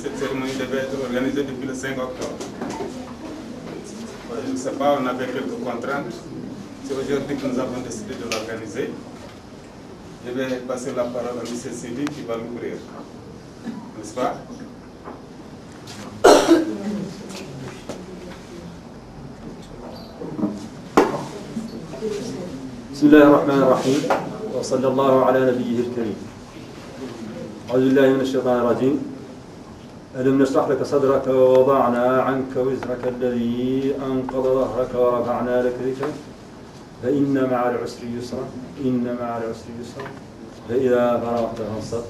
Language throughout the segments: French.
Cette cérémonie devait être organisée depuis le 5 octobre. Je ne sais pas, on avait quelques contraintes. C'est aujourd'hui que nous avons décidé de l'organiser. Je vais passer la parole à M. Sidi qui va l'ouvrir. N'est-ce pas? Bismillahirrahmanirrahim. Wa sallallahu ala nabiyyihi al-karim. أعوذ بالله من الشيطان الرجيم. ألم نشرح لك صدرك ووضعنا عنك وزرك الذي أنقض ظهرك ورفعنا لك ذكرك فإن مع العسر يسرا إن مع العسر يسرا فإذا فرغت فانصب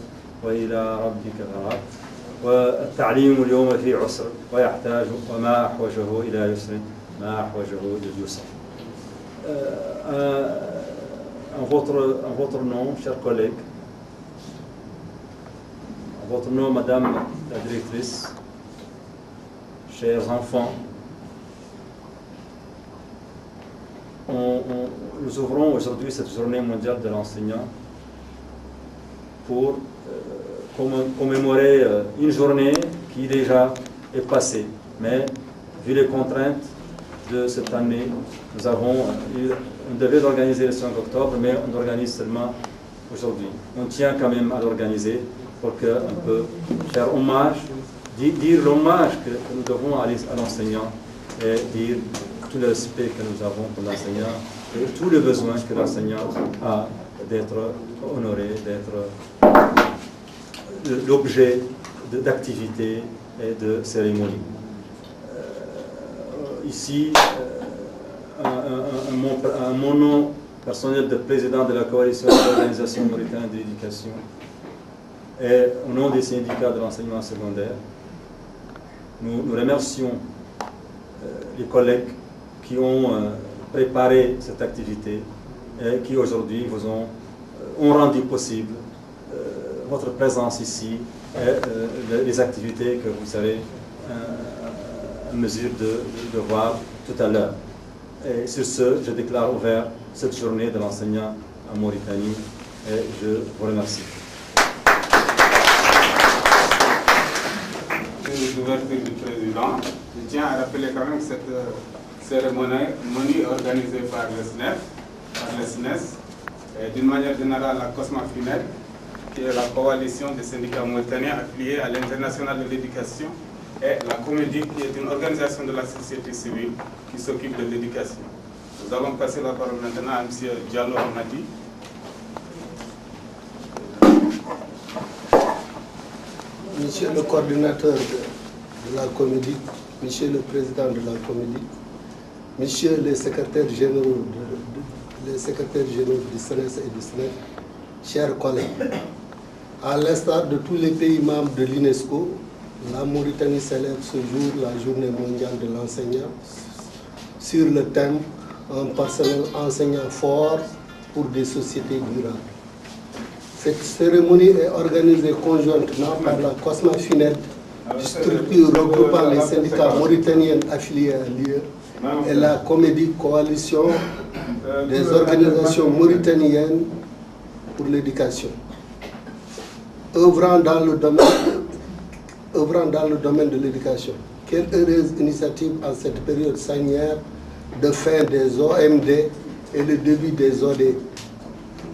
وإلى ربك فارغب. والتعليم اليوم في عسر ويحتاج وما أحوجه إلى يسر ما أحوجه إلى اليسر. En votre nom, chers collègues, votre nom, Madame la Directrice, chers enfants, nous ouvrons aujourd'hui cette journée mondiale de l'enseignant pour commémorer une journée qui déjà est passée. Mais vu les contraintes de cette année, on devait l'organiser le 5 octobre, mais on l'organise seulement aujourd'hui. On tient quand même à l'organiser pour qu'on peut faire hommage, dire l'hommage que nous devons à l'enseignant et dire tout le respect que nous avons pour l'enseignant et tous les besoins que l'enseignant a d'être honoré, d'être l'objet d'activités et de cérémonies. Ici, mon nom personnel de président de la coalition de l'organisation mauritanienne de l'éducation et au nom des syndicats de l'enseignement secondaire, nous remercions les collègues qui ont préparé cette activité et qui aujourd'hui ont rendu possible votre présence ici et les activités que vous serez en mesure de voir tout à l'heure. Et sur ce, je déclare ouvert cette journée de l'enseignant en Mauritanie et je vous remercie. L'ouverture du président, je tiens à rappeler quand même que cette cérémonie organisée par le SNES, et d'une manière générale la COSMA-FINED, qui est la coalition des syndicats mauritaniens affiliés à l'International de l'éducation, et la Comédie, qui est une organisation de la société civile qui s'occupe de l'éducation. Nous allons passer la parole maintenant à M. Diallo Hamadi. Monsieur le coordinateur de la Comédie, Monsieur le président de la Comédie, Monsieur les secrétaires généraux du SNES et du SNEF, chers collègues, à l'instar de tous les pays membres de l'UNESCO, la Mauritanie célèbre ce jour la journée mondiale de l'enseignant sur le thème « Un personnel enseignant fort pour des sociétés durables ». Cette cérémonie est organisée conjointement par la COSMA-FINED, structure regroupant les syndicats mauritaniens affiliés à l'UE, et la Comédie Coalition des organisations mauritaniennes pour l'éducation. Œuvrant dans le domaine de l'éducation. Quelle heureuse initiative en cette période sanitaire de fin des OMD et le début des OD.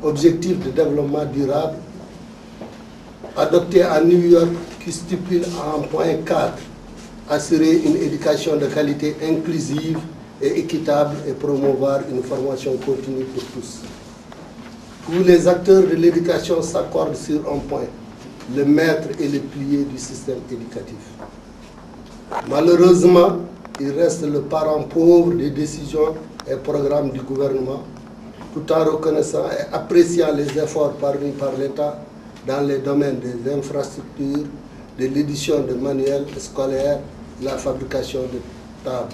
Objectifs de développement durable, adopté à New York, qui stipule en point 4 assurer une éducation de qualité inclusive et équitable et promouvoir une formation continue pour tous. Tous les acteurs de l'éducation s'accordent sur un point, le maître et le pilier du système éducatif. Malheureusement, il reste le parent pauvre des décisions et programmes du gouvernement, tout en reconnaissant et appréciant les efforts permis par l'État dans les domaines des infrastructures, de l'édition de manuels scolaires, de la fabrication de tables.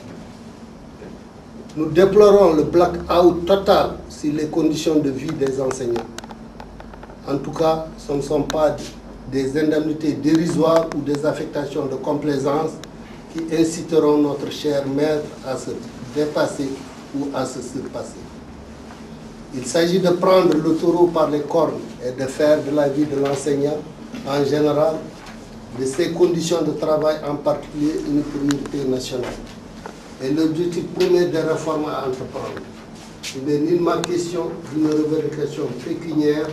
Nous déplorons le black-out total sur les conditions de vie des enseignants. En tout cas, ce ne sont pas des indemnités dérisoires ou des affectations de complaisance qui inciteront notre cher maître à se dépasser ou à se surpasser. Il s'agit de prendre le taureau par les cornes et de faire de la vie de l'enseignant en général, de ses conditions de travail en particulier, une priorité nationale. Et l'objectif premier des réformes à entreprendre. Il n'est nullement question d'une revendication pécuniaire,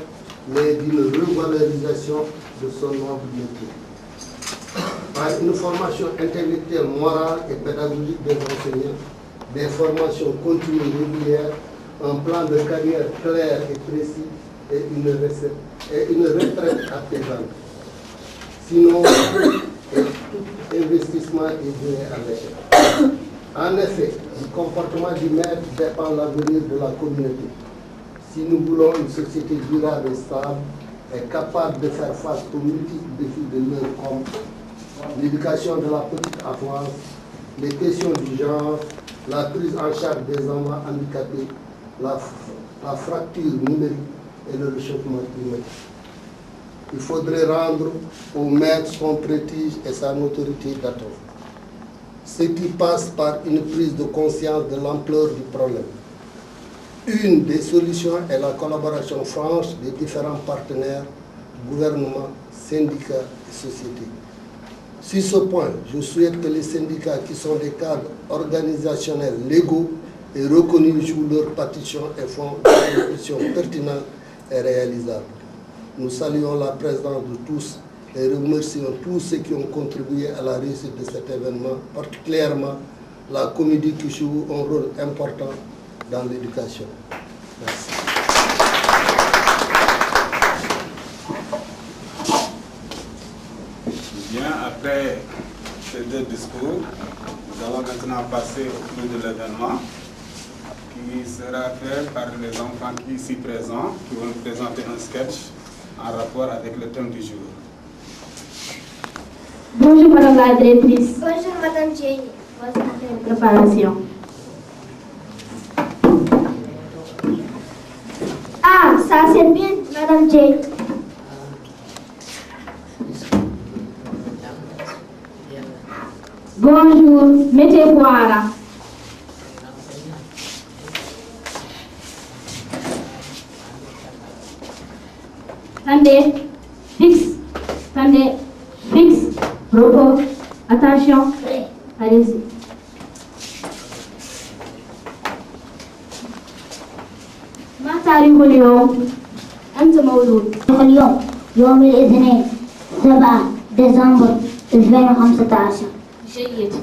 mais d'une revalorisation de son noble métier. Par une formation intellectuelle, morale et pédagogique des enseignants, des formations continues régulières, un plan de carrière clair et précis et une retraite apaisante. Sinon, tout investissement est voué à l'échec. En effet, du comportement du maître dépend l'avenir de la communauté. Si nous voulons une société durable et stable, et capable de faire face aux multiples défis de l'heure comme l'éducation de la petite enfance, les questions du genre, la prise en charge des enfants handicapés, la fracture numérique et le réchauffement climatique. Il faudrait rendre au maître son prestige et sa autorité d'attente. Ce qui passe par une prise de conscience de l'ampleur du problème. Une des solutions est la collaboration franche des différents partenaires, gouvernements, syndicats et sociétés. Sur ce point, je souhaite que les syndicats qui sont des cadres organisationnels légaux et reconnus jouent leur partition et font des propositions pertinentes et réalisables. Nous saluons la présence de tous et remercions tous ceux qui ont contribué à la réussite de cet événement, particulièrement la comédie qui joue un rôle important dans l'éducation. Merci. Bien, après ces deux discours, nous allons maintenant passer au clou de l'événement qui sera fait par les enfants qui ici présents, qui vont nous présenter un sketch en rapport avec le thème du jour. Bonjour Madame la Directrice. Bonjour Madame Jenny. Votre préparation. Ah, ça c'est bien Madame Jenny. Bonjour, mettez-vous là. Tendez, fixe, tendez, fixe, repos, attention, allez-y. ما تاريخ اليوم؟ أنت مولود. اليوم يوم الاثنين 7 ديسمبر 2015. جيد.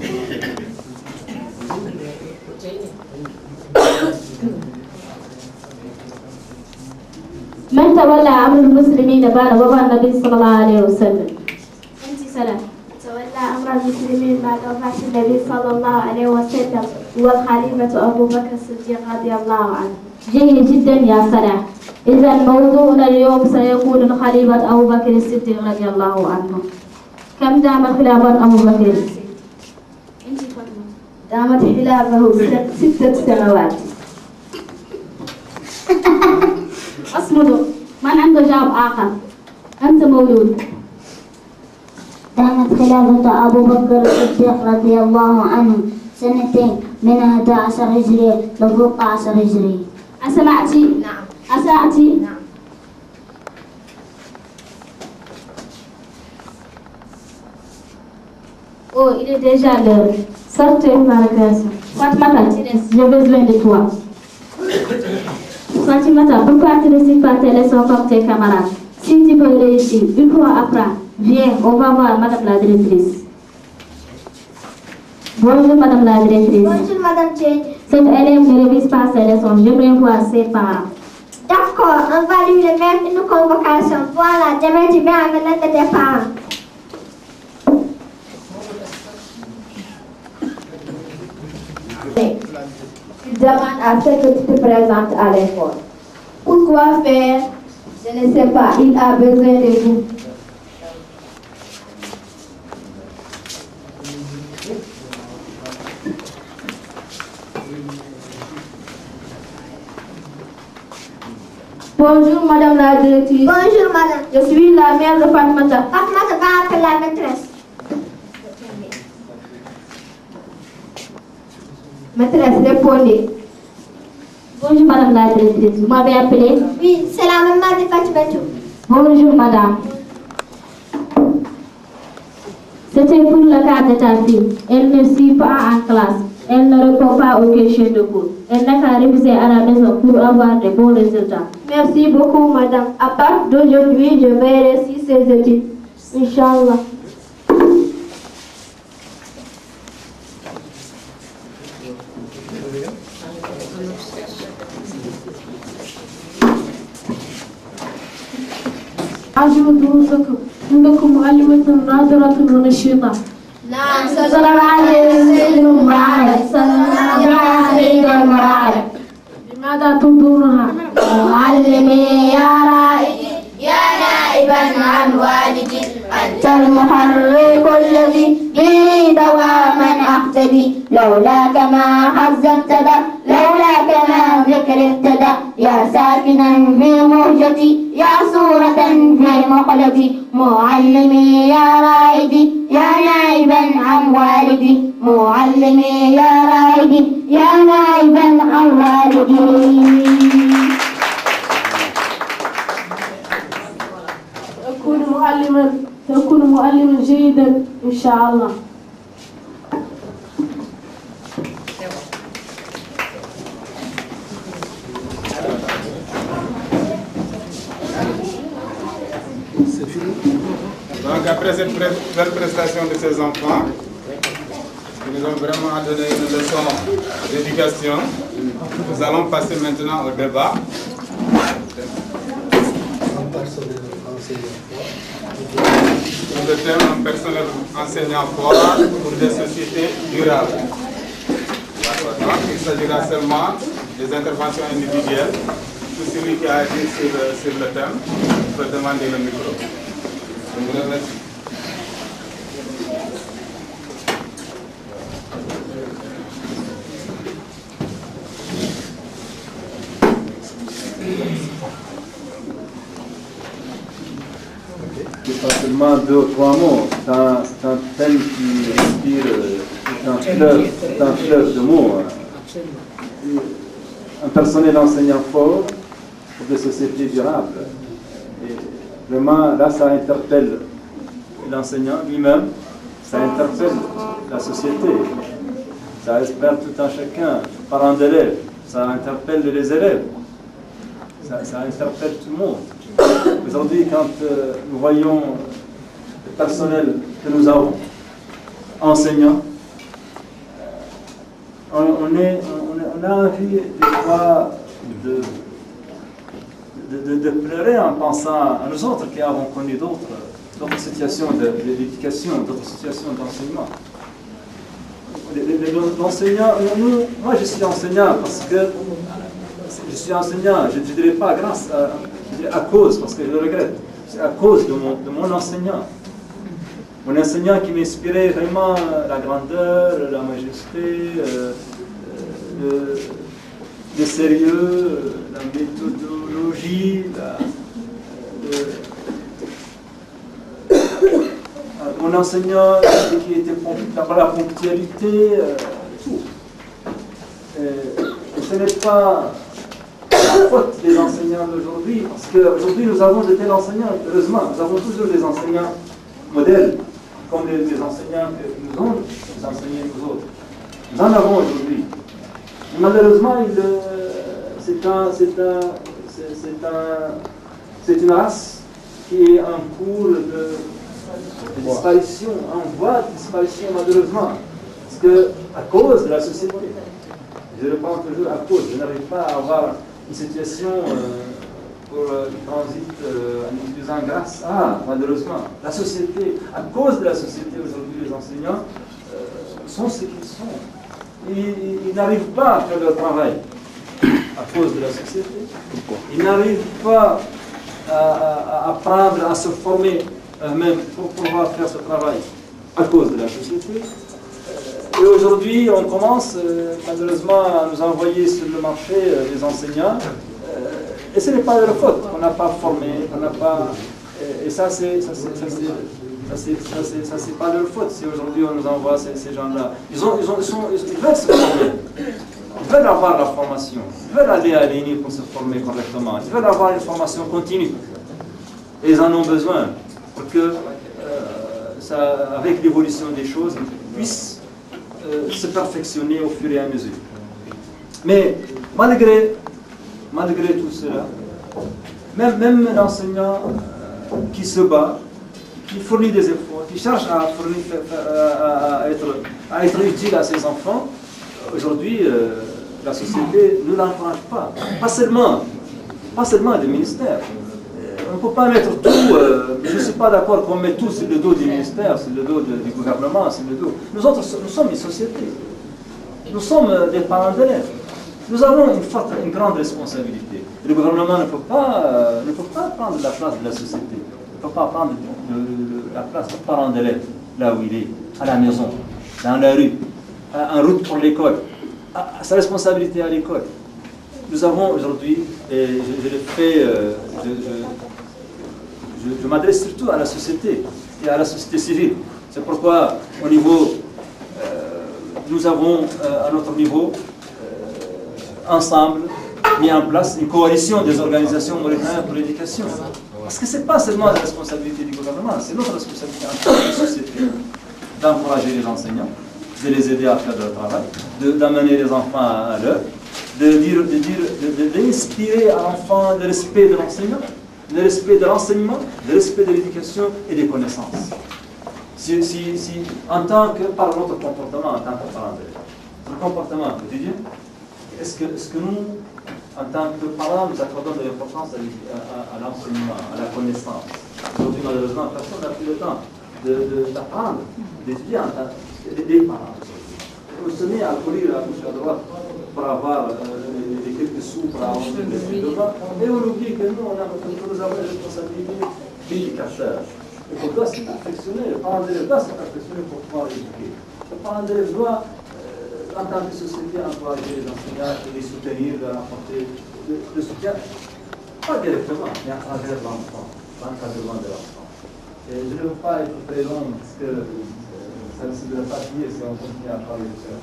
من تولى أمر المسلمين بعد وفاة النبي صلى الله عليه وسلم؟ أنت سلام. تولى أمر المسلمين بعد وفاة النبي صلى الله عليه وسلم والخليفة أبو بكر الصديق رضي الله عنه. جيد جدا يا سلام. إذا موضوعنا اليوم سيكون الخليفة أبو بكر الصديق رضي الله عنه. كم دامت خلافة أبو بكر؟ أنت فاطمة. دامت خلافه 6 سنوات. اصمدوا، من عنده جواب آخر؟ أنت مولود. دامت خلافة أبو بكر الصديق رضي الله عنه 2 من 11 هجرية ل 13 هجرية. أسمعتي؟ نعم. أسأتي؟ نعم. Oh, il est déjà l'heure. Sortez par la récréation. Fatimata, j'ai besoin de toi. Fatimata, pourquoi tu ne récites pas tes leçons comme tes camarades? Si tu peux réussir, il faut apprendre. Viens, on va voir Madame la Directrice. Bonjour Madame la Directrice. Bonjour Madame Jenny. Cette élève ne révise pas ses leçons. J'aimerais voir ses parents. D'accord, on va lui remettre une convocation. Voilà, demain tu viens avec l'aide des parents. Il demande à ce que tu te présentes à l'école. Pourquoi faire? Je ne sais pas, il a besoin de vous. Bonjour Madame la directrice. Bonjour madame. Je suis la mère de Fatmata. Fatmata va appeler la maîtresse. Maîtresse, répondez. Bonjour Madame la directrice. Vous m'avez appelé? Oui, c'est la maman de Fatmata. Bonjour Madame. C'était pour le cas de ta fille. Elle ne suit pas en classe. Elle ne répond pas aux questions de cours. Elle n'a qu'à réviser à la maison pour avoir de bons résultats. Merci beaucoup madame. À partir d'aujourd'hui, je vais réussir ses études. Inch'Allah. عجب دروسكم إنكم معلمة ناظرة ونشيطة. نعم صلى الله عليه وسلم صلى الله عليه وسلم. لماذا تنظرونها؟ معلمي يا رائدي يا نائبا عن والدي أنت المحرك الذي به دواما أقتدي لولاك ما حظ ابتدى لولاك ما ذكر ابتدى يا ساكنا في مهجتي يا صورة في مقلبي معلمي يا رائدي يا نائبا عن والدي معلمي يا رائدي يا نائبا عن والدي. تكون معلما جيدا إن شاء الله. Donc après cette belle prestation de ces enfants, qui nous ont vraiment donné une leçon d'éducation, nous allons passer maintenant au débat. Le thème un personnel enseignant fort pour des sociétés durables. Donc il s'agira seulement des interventions individuelles. Tout celui qui a dit sur le thème peut demander le micro. Je vous remercie. Pas seulement 2 ou 3 mots, c'est un thème qui inspire, c'est un fleuve de mots. Un personnel enseignant fort pour des sociétés durables. Et vraiment, là, ça interpelle l'enseignant lui-même, ça interpelle la société, ça espère tout un chacun, parents d'élèves, ça interpelle les élèves, ça interpelle tout le monde. Aujourd'hui, quand nous voyons le personnel que nous avons, enseignants, on a envie des fois de pleurer en pensant à nous autres qui avons connu d'autres situations d'éducation, d'autres situations d'enseignement. L'enseignant, moi je suis enseignant parce que je suis enseignant, je ne dirais pas grâce à cause, parce que je le regrette, c'est à cause de mon enseignant. Mon enseignant qui m'inspirait vraiment la grandeur, la majesté, le sérieux, la méthodologie, mon enseignant qui était dans la ponctualité, tout. Et ce n'est pas la faute des enseignants d'aujourd'hui, parce qu'aujourd'hui nous avons de tels enseignants, heureusement, nous avons toujours des enseignants modèles, comme les enseignants que nous avons, les enseignants nous autres. Nous en avons aujourd'hui. Malheureusement, c'est une race qui est en cours de disparition, en voie de disparition malheureusement. Parce que, à cause de la société, je reprends toujours à cause, je n'arrive pas à avoir une situation pour le transit en utilisant grâce à, malheureusement, la société. À cause de la société, aujourd'hui, les enseignants sont ce qu'ils sont. Ils n'arrivent pas à faire leur travail à cause de la société. Pourquoi? Ils n'arrivent pas à apprendre, à se former eux-mêmes pour pouvoir faire ce travail à cause de la société. Et aujourd'hui, on commence malheureusement à nous envoyer sur le marché des enseignants Et ce n'est pas leur faute qu'on n'a pas formé, qu'on n'a pas... Et ça, c'est pas leur faute si aujourd'hui on nous envoie ces gens-là. Ils veulent se former. Ils veulent avoir la formation. Ils veulent aller à l'ENI pour se former correctement. Ils veulent avoir une formation continue. Et ils en ont besoin pour que, avec l'évolution des choses, ils puissent se perfectionner au fur et à mesure. Mais malgré tout cela, même un enseignant qui se bat, qui fournit des efforts, qui cherche à être utile à ses enfants, aujourd'hui, la société ne l'encourage pas. Pas seulement des ministères. On ne peut pas mettre tout, je ne suis pas d'accord qu'on mette tout sur le dos du ministère, sur le dos du gouvernement, sur le dos. Nous sommes une société. Nous sommes des parents d'élèves. Nous avons une grande responsabilité. Le gouvernement ne peut pas prendre la place de la société. Ne peut pas prendre la place du parent d'élève, là où il est, à la maison, dans la rue, en route pour l'école, sa responsabilité à l'école. Nous avons aujourd'hui, et je m'adresse surtout à la société et à la société civile. C'est pourquoi au niveau, nous avons à notre niveau, ensemble, mis en place une coalition des organisations mauritaniennes pour l'éducation. Parce que ce n'est pas seulement la responsabilité du gouvernement, c'est notre responsabilité en tant que société d'encourager les enseignants, de les aider à faire leur travail, d'amener les enfants à l'heure, d'inspirer à l'enfant le respect de l'enseignant, le respect de l'enseignement, le respect de l'éducation et des connaissances. En tant que, par notre comportement en tant que parents d'élèves, notre comportement quotidien, est-ce que nous, en tant que parents, nous accordons de l'importance à l'enseignement, à la connaissance? Aujourd'hui, malheureusement, personne n'a plus le temps d'apprendre, d'étudier en tant des parents. On se met à courir à gauche et à droite pour avoir les quelques sous, pour avoir des devoirs, et on oublie que nous avons une responsabilité d'éducateur. Et qu'on doit se perfectionner, le parent d'élève doit se perfectionner pour pouvoir éduquer. Le parent d'élève doit, en tant que société, encourager les enseignants, les soutenir, leur apporter le soutien, pas directement, mais à travers l'enfant, l'encadrement de l'enfant. Et je ne veux pas être très long, parce que ça ne se devrait pas finir si on continue à parler de ça.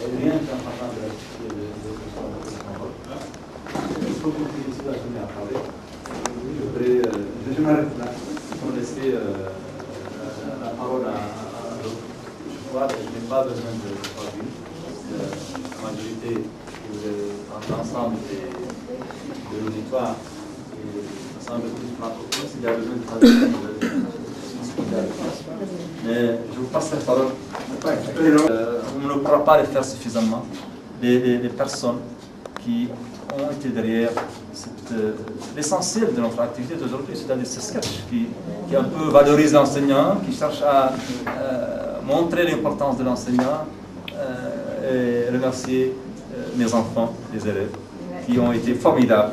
Et rien qu'en parlant de la société de il faut continuer ici à continuer à parler. Je m'arrête là pour laisser la parole à l'autre. Je crois que je n'ai pas besoin de traduire. La majorité, l'ensemble de l'auditoire semble plus francophone. S'il y a besoin de traduire, mais je vous passe la parole. On ne pourra pas le faire suffisamment. Les personnes qui ont été derrière l'essentiel de notre activité d'aujourd'hui, c'est-à-dire ce sketch qui un peu valorise l'enseignant, qui cherche à montrer l'importance de l'enseignant et remercier mes enfants, les élèves, qui ont été formidables.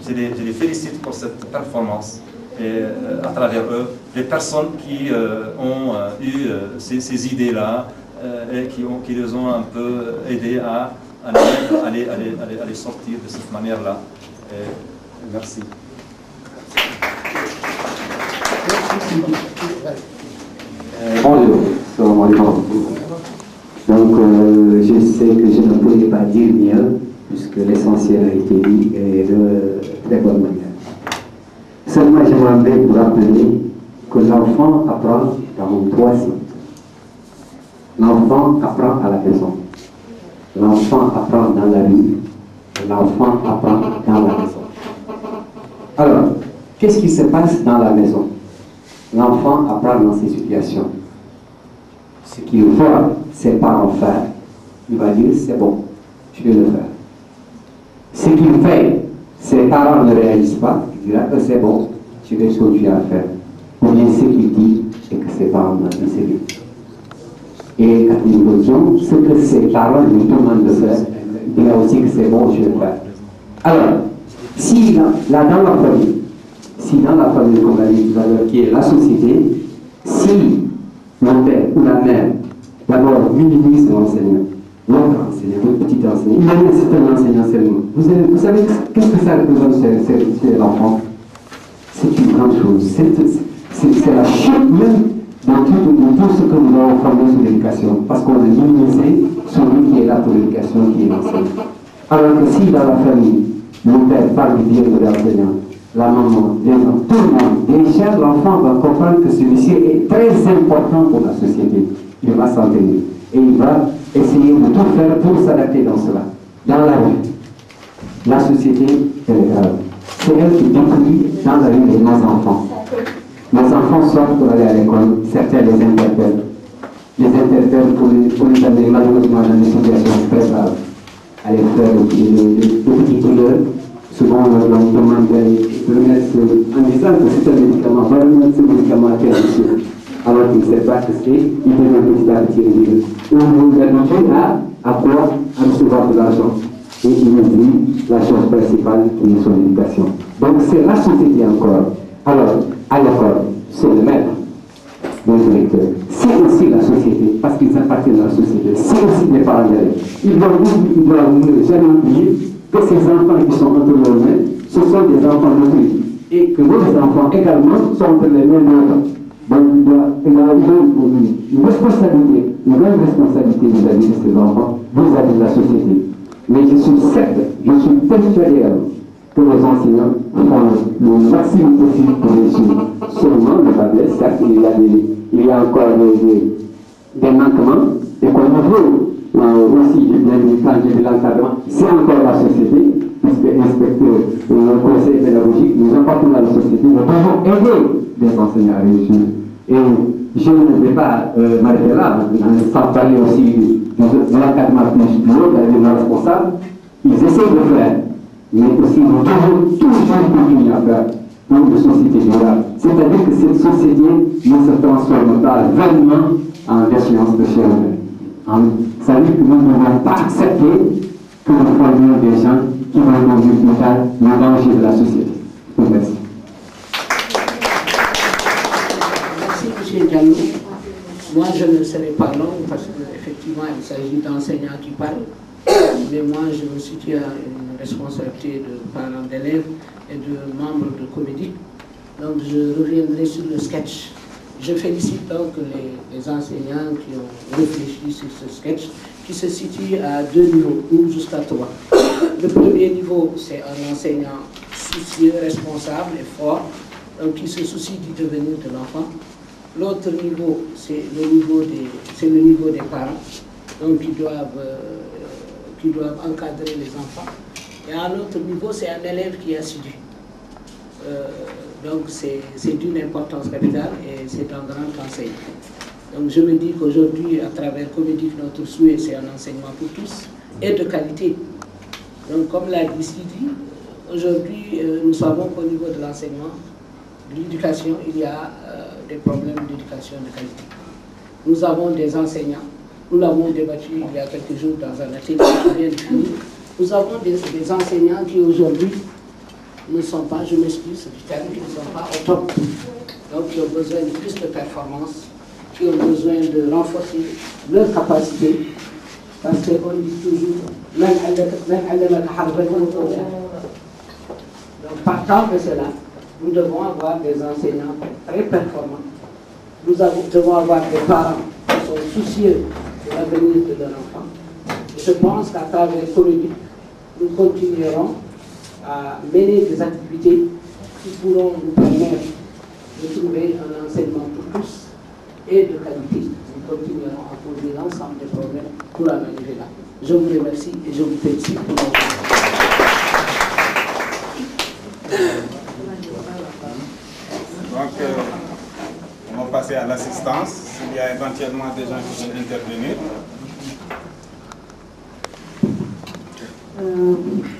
Je les félicite pour cette performance. Et à travers eux, les personnes qui ont eu ces idées-là et qui les ont un peu aidés à les sortir de cette manière-là. Merci. Bonjour, salam alaikum. Donc, je sais que je ne pourrais pas dire mieux, puisque l'essentiel a été dit et de très bonne manière. Seulement, j'aimerais vous rappeler que l'enfant apprend dans 3 signes. L'enfant apprend à la maison. L'enfant apprend dans la rue. L'enfant apprend dans la maison. Alors, qu'est-ce qui se passe dans la maison? L'enfant apprend dans ces situations. Ce qu'il voit ses parents faire, il va dire c'est bon, je vais le faire. Ce qu'il fait, ses parents ne réalisent pas, il dira que c'est bon, je vais continuer à faire. Ou bien ce qu'il dit et que ses parents n'ont pas dit. Et quand nous faisons ce que ses parents nous demandent de faire, il dira aussi que c'est bon, je vais le faire. Alors, si là dans la famille, comme l'a dit tout à l'heure, qui est la société, si mon père ou la mère d'abord minimise l'enseignement, l'autre enseigner, votre petit enseignant. Imaginez c'est un enseignant seulement. Vous savez qu'est-ce que ça représente chez l'enfant? C'est une grande chose. C'est la chute même dans tout ce que nous avons formé sur l'éducation. Parce qu'on a minimisé celui qui est là pour l'éducation, qui est l'enseignant. Alors que si dans la famille, le père parle bien de l'enseignant, la maman, les enfants, tout le monde, déjà l'enfant va comprendre que celui-ci est très important pour la société. Il va s'en tenir. Et il va essayer de tout faire pour s'adapter dans cela. Dans la vie, la société, elle est grave. C'est elle qui détruit dans la vie de nos enfants. Nos enfants sortent pour aller à l'école, certains les interpellent. Les interpellent pour les amener malheureusement dans des situations très graves. Aller faire le petit douleur. Souvent, on leur demande de le mettre en disant que c'est un médicament, vraiment ce médicament à quel monsieur. Alors qu'il ne sait pas que c'est, il devient petit à petit réduire. On vous habitue à quoi? À recevoir de l'argent. Et il nous dit la chose principale qui est son éducation. Donc c'est la société encore. Alors, à l'école, c'est le maître, le directeur. C'est aussi la société, parce qu'ils appartiennent à la société. C'est aussi les parents d'élèves. Ils doivent jamais oublier que ces enfants qui sont entre leurs mains, ce sont des enfants d'autrui. Et que nos enfants également sont entre les mains d'autres. Donc il doit une responsabilité, une grande responsabilité vis-à-vis de ces enfants, vis-à-vis de la société. Mais je suis persuadé que nos enseignants font le maximum possible pour réussir. Seulement, le Babel, certes, il y a encore des manquements, et qu'on veut aussi, quand j'ai vu l'encadrement, c'est encore la société, puisque inspecteur le conseil pédagogique, nous apportons à la société, nous devons aider les enseignants à réussir. Et je ne vais pas m'arrêter là, sans parler aussi de l'encadrement plus haut, avec nos responsables. Ils essaient de faire, mais aussi nous devons toujours continuer à faire pour une société durable. C'est-à-dire que cette société ne se transforme pas vraiment en déchéance de chair humaine. C'est-à-dire que nous ne devons pas accepter que nous formions des gens qui vont conduire plus tard le danger de la société. Merci. Monsieur Diallo, moi je ne serai pas long parce qu'effectivement il s'agit d'enseignants qui parlent, mais moi je me situe à une responsabilité de parents d'élèves et de membres de comédie. Donc je reviendrai sur le sketch. Je félicite donc les enseignants qui ont réfléchi sur ce sketch qui se situe à 2 niveaux, ou jusqu'à 3. Le premier niveau, c'est un enseignant soucieux, responsable et fort, donc qui se soucie du devenir de l'enfant. L'autre niveau, c'est le niveau des parents, donc qui doivent encadrer les enfants. Et à un autre niveau, c'est un élève qui est assidu. Donc c'est d'une importance capitale et c'est un grand enseignement. Donc je me dis qu'aujourd'hui, à travers Comédic, notre souhait, c'est un enseignement pour tous et de qualité. Donc comme l'a dit Sidi, aujourd'hui, nous savons qu'au niveau de l'enseignement, de l'éducation, il y a des problèmes d'éducation de qualité. Nous avons des enseignants, nous l'avons débattu il y a quelques jours dans un atelier qui vient de finir. Nous avons des enseignants qui aujourd'hui ne sont pas, je m'excuse du terme, qui ne sont pas au top. Donc qui ont besoin de plus de performance, qui ont besoin de renforcer leur capacité, parce qu'on dit toujours, donc partant de cela, nous devons avoir des enseignants très performants. Nous devons avoir des parents qui sont soucieux de l'avenir de leur enfant. Et je pense qu'à travers Comédic, nous continuerons à mener des activités qui pourront nous permettre de trouver un enseignement pour tous et de qualité. Nous continuerons à poser l'ensemble des problèmes pour en arriver là. Je vous remercie et je vous félicite pour votre attention. Donc, on va passer à l'assistance. S'il y a éventuellement des gens qui veulent intervenir.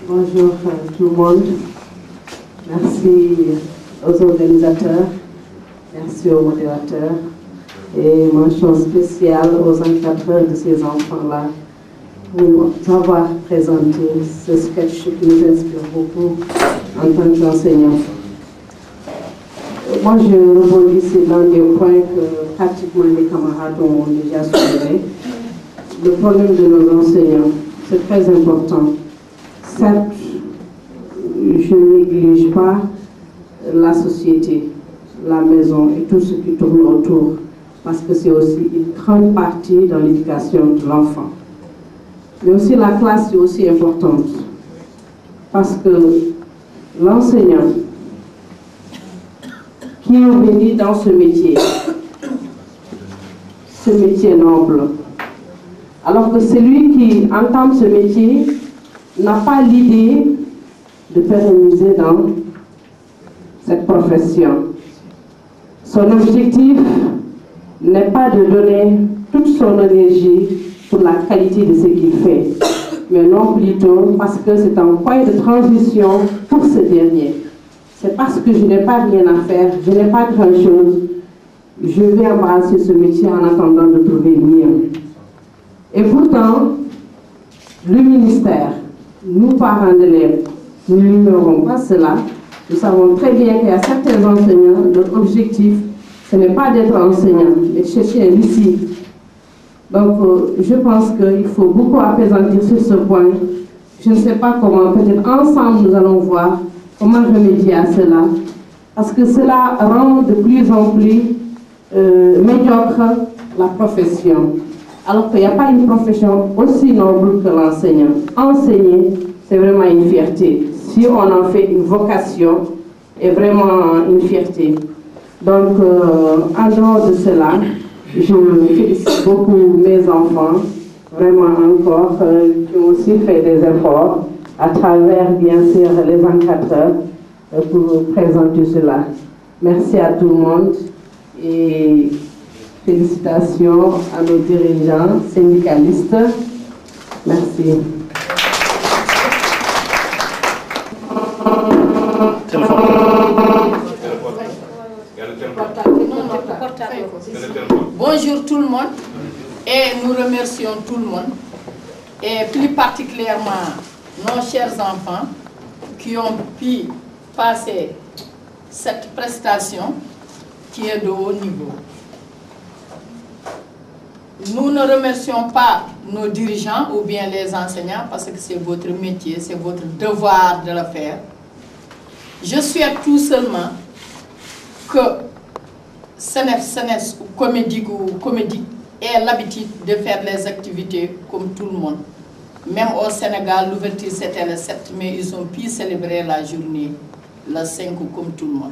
Bonjour tout le monde. Merci aux organisateurs, merci aux modérateurs et mention spéciale aux encadreurs de ces enfants-là pour avoir présenté ce sketch qui nous inspire beaucoup en tant qu'enseignant. Moi, je rebondis sur l'un des points que pratiquement les camarades ont déjà soulevé. Le problème de nos enseignants, c'est très important. Certes, je ne néglige pas la société, la maison et tout ce qui tourne autour, parce que c'est aussi une grande partie dans l'éducation de l'enfant. Mais aussi la classe est aussi importante, parce que l'enseignant qui est venu dans ce métier noble, alors que celui qui entame ce métier n'a pas l'idée de pérenniser dans cette profession. Son objectif n'est pas de donner toute son énergie pour la qualité de ce qu'il fait, mais non plutôt parce que c'est un point de transition pour ce dernier. C'est parce que je n'ai pas rien à faire, je n'ai pas grand-chose, je vais embrasser ce métier en attendant de trouver le mien. Et pourtant, le ministère, nous parents d'élèves, nous n'ignorons pas cela. Nous savons très bien qu'il y a certains enseignants, leur objectif, ce n'est pas d'être enseignant, mais de chercher un lycée. Donc, je pense qu'il faut beaucoup apaisantir sur ce point. Je ne sais pas comment, peut-être ensemble, nous allons voir comment remédier à cela. Parce que cela rend de plus en plus médiocre la profession. Alors qu'il n'y a pas une profession aussi noble que l'enseignant. Enseigner, c'est vraiment une fierté. Si on en fait une vocation, c'est vraiment une fierté. Donc, en dehors de cela, je félicite beaucoup mes enfants, vraiment encore, qui ont aussi fait des efforts à travers, bien sûr, les encadreurs pour présenter cela. Merci à tout le monde et félicitations à nos dirigeants syndicalistes. Merci. Bonjour tout le monde et nous remercions tout le monde et plus particulièrement nos chers enfants qui ont pu passer cette prestation qui est de haut niveau. Nous ne remercions pas nos dirigeants ou bien les enseignants parce que c'est votre métier, c'est votre devoir de le faire. Je souhaite tout seulement que SENES ou Comédic ait l'habitude de faire les activités comme tout le monde. Même au Sénégal, l'ouverture c'était le 7, mais ils ont pu célébrer la journée le 5 comme tout le monde.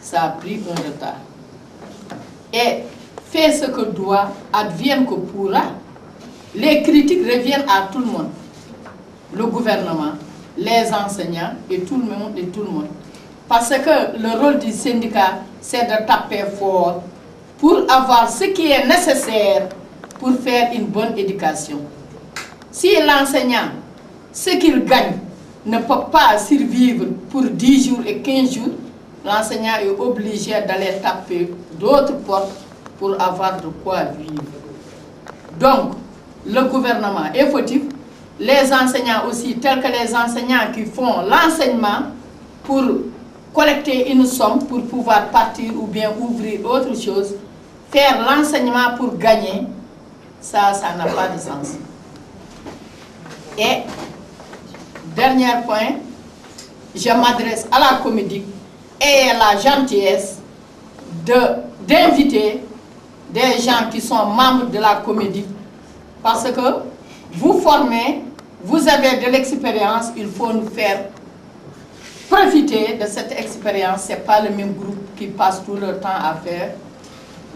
Ça a pris un retard. Et fait ce que doit, advienne que pourra. Les critiques reviennent à tout le monde. Le gouvernement, les enseignants et tout le monde. Parce que le rôle du syndicat, c'est de taper fort pour avoir ce qui est nécessaire pour faire une bonne éducation. Si l'enseignant, ce qu'il gagne, ne peut pas survivre pour 10 jours et 15 jours, l'enseignant est obligé d'aller taper d'autres portes pour avoir de quoi vivre. Donc, le gouvernement est fautif, les enseignants aussi, tels que les enseignants qui font l'enseignement pour collecter une somme pour pouvoir partir ou bien ouvrir autre chose, faire l'enseignement pour gagner, ça n'a pas de sens. Et, dernier point, je m'adresse à la Comédic et à la gentillesse d'inviter des gens qui sont membres de la Comédic parce que vous formez, vous avez de l'expérience, il faut nous faire profiter de cette expérience. Ce n'est pas le même groupe qui passe tout leur temps à faire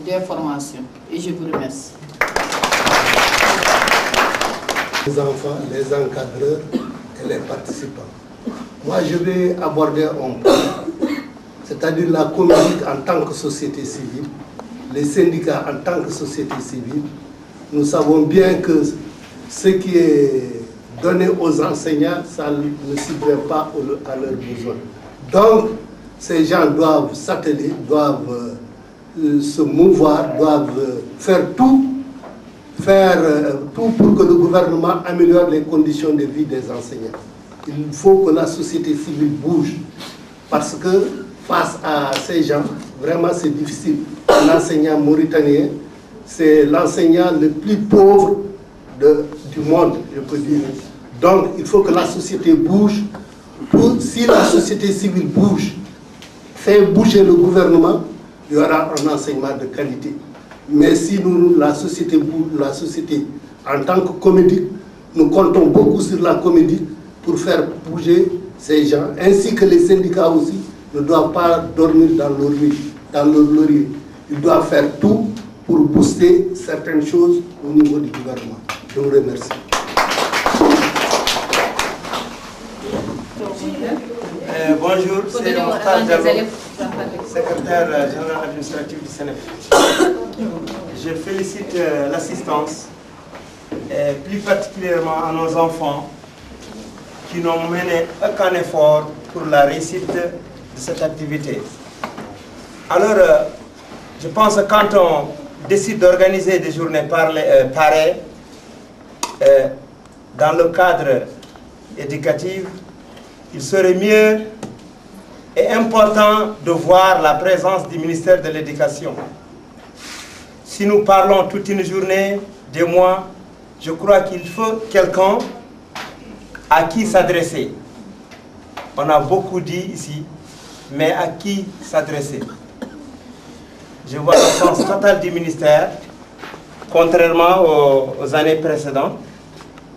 des formations. Et je vous remercie. Les enfants, les encadreurs et les participants. Moi, je vais aborder un point, c'est-à-dire la Comédic en tant que société civile, les syndicats en tant que société civile. Nous savons bien que ce qui est donné aux enseignants, ça ne cible pas à leurs besoins. Donc, ces gens doivent s'atteler, doivent se mouvoir, doivent faire tout pour que le gouvernement améliore les conditions de vie des enseignants. Il faut que la société civile bouge, parce que face à ces gens, vraiment c'est difficile. L'enseignant mauritanien, c'est l'enseignant le plus pauvre du monde, je peux dire. Donc, il faut que la société bouge. Si la société civile bouge, fait bouger le gouvernement, il y aura un enseignement de qualité. Mais si nous, la société, en tant que comédie, nous comptons beaucoup sur la comédie pour faire bouger ces gens, ainsi que les syndicats aussi ne doivent pas dormir dans leur laurier. Ils doivent faire tout pour booster certaines choses au niveau du gouvernement. Je vous remercie. Bonjour, c'est Mokhtar Diallo, secrétaire général administratif du Sénégal. Je félicite l'assistance, et plus particulièrement à nos enfants qui n'ont mené aucun effort pour la réussite de cette activité. Alors, je pense que quand on décide d'organiser des journées pareilles, dans le cadre éducatif, il serait mieux et important de voir la présence du ministère de l'Éducation. Si nous parlons toute une journée, des mois, je crois qu'il faut quelqu'un à qui s'adresser. On a beaucoup dit ici, mais à qui s'adresser? Je vois l'absence totale du ministère, contrairement aux années précédentes.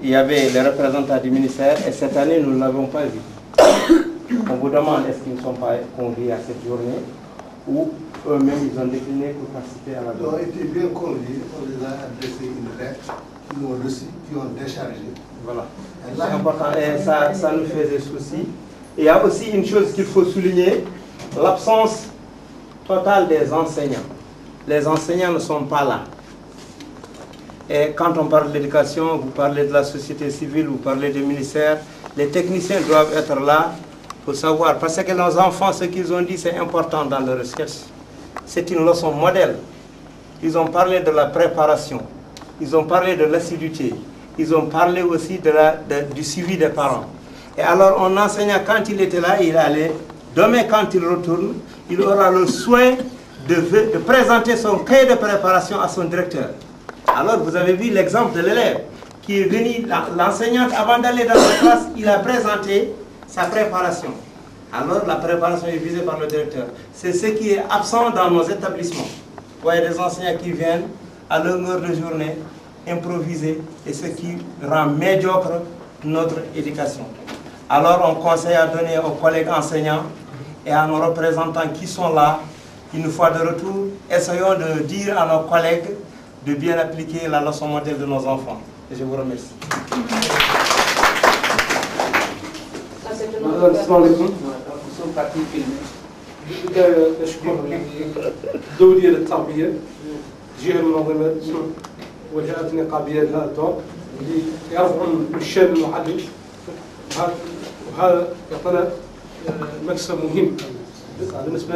Il y avait les représentants du ministère et cette année, nous ne l'avons pas vu. On vous demande est-ce qu'ils ne sont pas conviés à cette journée ou eux-mêmes ils ont décliné pour participer à la journée. Ils ont été bien conviés, on les a adressé une lettre, ils l'ont reçu, qui ont déchargé. Voilà. C'est important et ça nous faisait souci. Et il y a aussi une chose qu'il faut souligner, l'absence totale des enseignants. Les enseignants ne sont pas là. Et quand on parle de l'éducation, vous parlez de la société civile, vous parlez du ministère, les techniciens doivent être là pour savoir. Parce que nos enfants, ce qu'ils ont dit, c'est important dans leur recherche. C'est une leçon modèle. Ils ont parlé de la préparation, ils ont parlé de l'assiduité, ils ont parlé aussi du suivi des parents. Et alors, un enseignant, quand il était là, il allait, demain quand il retourne, il aura le soin de présenter son cahier de préparation à son directeur. Alors, vous avez vu l'exemple de l'élève qui est venu, l'enseignante, avant d'aller dans la classe, il a présenté sa préparation. Alors, la préparation est visée par le directeur. C'est ce qui est absent dans nos établissements. Vous voyez des enseignants qui viennent à leur heure de journée, improviser, et ce qui rend médiocre notre éducation. Alors, on conseille à donner aux collègues enseignants et à nos représentants qui sont là, une fois de retour, essayons de dire à nos collègues de bien appliquer la leçon modèle de nos enfants. Et je vous remercie. السلام عليكم. نشكر الدولية للتربية الجهة المنظمة والجهات النقابية لها الدور اللي يرفعون من شأن المعلم وهذا يعطينا مكسب مهم بالنسبة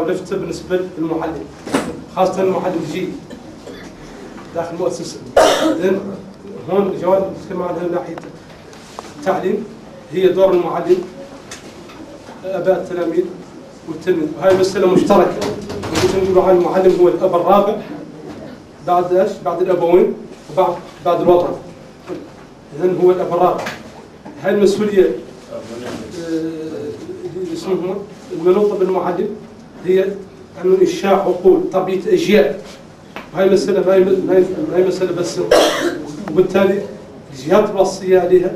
للفتة بالنسبة للمعلم خاصة المعلم الجيد داخل المؤسسة. إذن هون الجوانب نتكلم عنها من ناحية التعليم هي دور المعلم اباء التلاميذ والتلميذ وهي مساله مشتركه. ممكن نقول عن المعلم هو الاب الرابع بعد ايش؟ بعد الابوين وبعد الوطن. اذا هو الاب الرابع. هاي المسؤوليه اللي اسمهم المنوطه بالمعلم هي انه انشاء عقول تربيه اجيال. وهي مساله ما هي مساله بس وبالتالي الجهات الوصيه عليها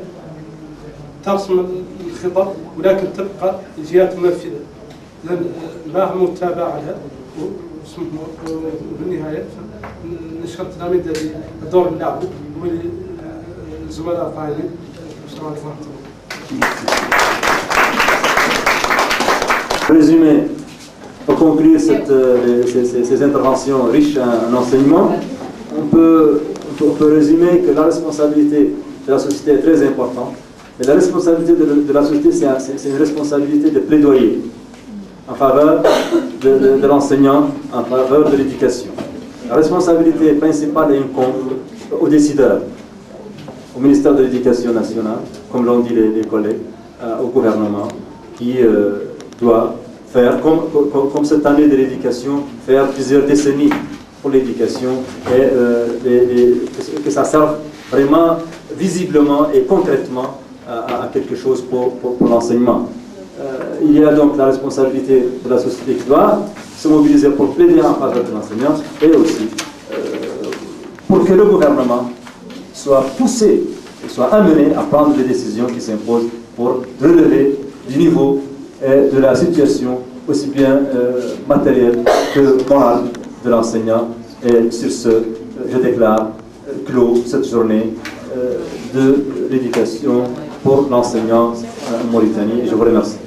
ترسم الخطط ولكن تبقى الجهات المنفذه لان ما هم متابعه لها وفي النهايه نشكر التلاميذ الدور اللي لعبوا والزملاء القائمين. السلام عليكم ورحمه الله. Résumé, pour conclure ces interventions riches en enseignement, on peut résumer que la responsabilité de la société est très importante. Mais la responsabilité de la société, c'est une responsabilité de plaidoyer en faveur de l'enseignant, en faveur de l'éducation. La responsabilité principale incombe aux décideurs, au ministère de l'Éducation nationale, comme l'ont dit les collègues, au gouvernement, qui doit faire, comme cette année de l'éducation, faire plusieurs décennies pour l'éducation et que ça serve vraiment visiblement et concrètement à quelque chose pour l'enseignement. Il y a donc la responsabilité de la société qui doit se mobiliser pour plaider en faveur de l'enseignant et aussi pour que le gouvernement soit poussé et soit amené à prendre des décisions qui s'imposent pour relever du niveau et de la situation aussi bien matérielle que morale de l'enseignant. Et sur ce, je déclare clos cette journée de l'éducation pour l'enseignant en Mauritanie et je vous remercie.